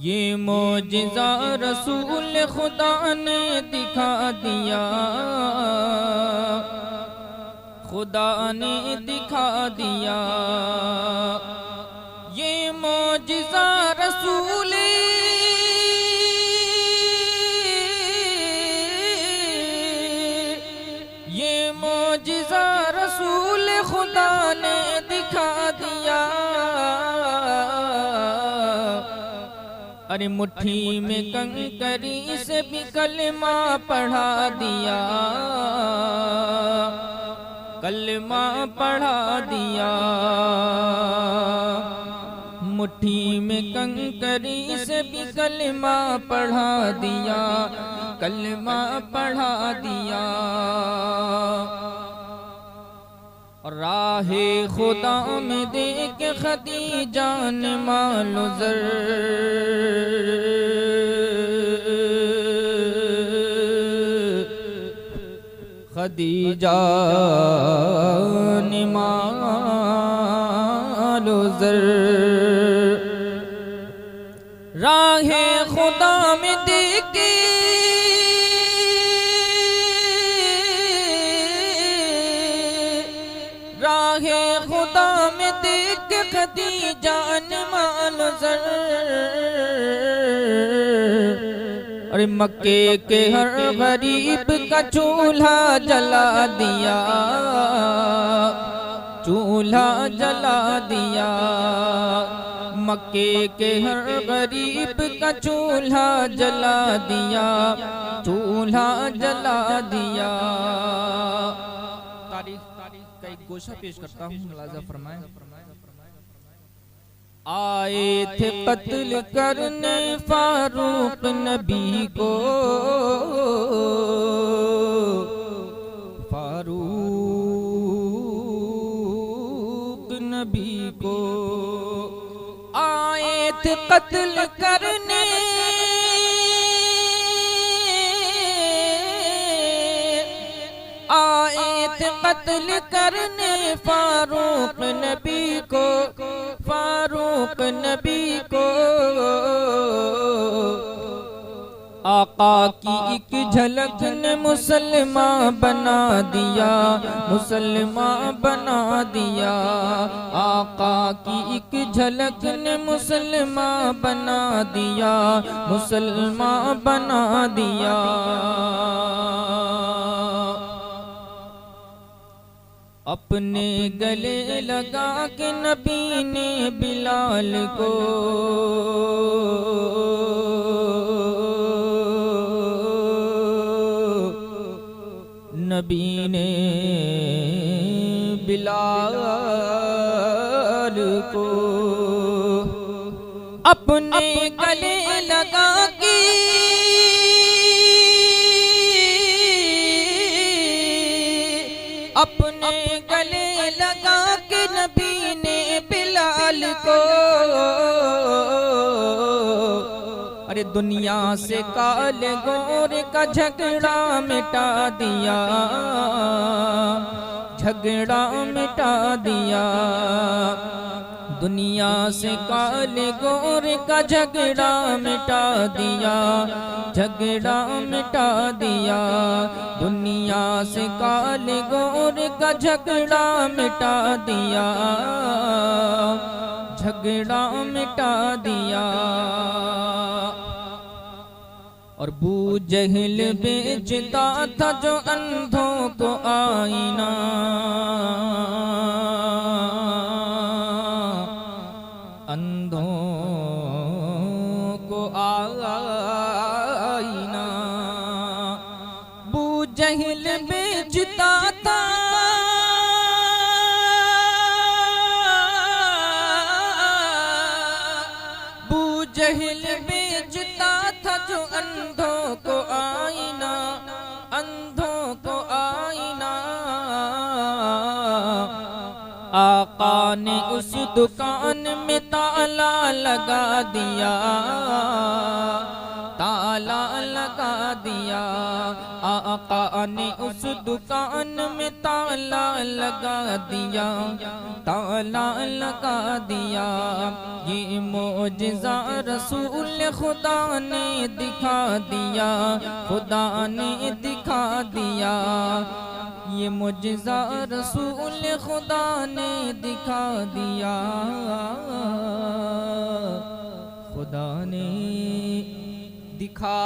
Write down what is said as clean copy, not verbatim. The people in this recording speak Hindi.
ये मोजिज़ा रसूल खुदा ने दिखा दिया, खुदा ने दिखा दिया। ये मोजिज़ा रसूल ये मोजिज़ा रसूल खुदा ने दिखा दिया। अरे मुट्ठी में कंकरी से भी कलमा पढ़ा दिया, कलमा पढ़ा दिया। मुट्ठी में कंकरी से भी कलमा पढ़ा दिया, कलमा पढ़ा दिया। राहे खुदा में देख खदीजा ने मालो ज़र, खदीजा ने मालो ज़र। राहे खुदा में देख राहे खुदा में देख खदीजा ने मालो ज़र। अरे मक्के के हर गरीब का चूल्हा जला दिया, चूल्हा जला दिया। मक्के के हर गरीब का चूल्हा जला दिया, चूल्हा जला दिया। तारीख का एक गोशा पेश करता हूँ, मुलाज़ा फरमाएं। आए थे कत्ल करने फारूक नबी को, फारूक नबी को। आए थे कत्ल करने, आए थे कत्ल करने फारूक नबी को, फारूक नबी को। आका की एक झलक ने मुसलमान बना दिया, मुसलमान बना दिया। आका की एक झलक ने मुसलमान बना दिया, मुसलमान बना दिया। अपने गले लगा के नबी ने बिलाल को, नबी ने बिलाल को अपने गले लगा के, अपने गले लगा के नबी ने बिलाल को। अरे दुनिया से काले गोर का झगड़ा मिटा दिया, झगड़ा मिटा दिया। दुनिया से काले गोर का झगड़ा मिटा दिया, झगड़ा मिटा दिया। दुनिया से काले गोर का झगड़ा मिटा दिया, झगड़ा मिटा दिया। और बू जहल बेचता था जो अंधों को आईना, अंधों को आईना। बू जहल बेचता था, बू जहल बेचता था जो अंधों को आईना, अंधों को आईना। आका ने उस दुकान में ताला लगा दिया, ताला लगा दिया। आका ने उस दुकान में ताला लगा दिया, ताला लगा दिया। ये मोजिज़ा रसूल खुदा ने दिखा दिया, खुदा ने दिखा दिया। ये मोजिज़ा रसूल खुदा ने दिखा दिया, खुदा ने दिखा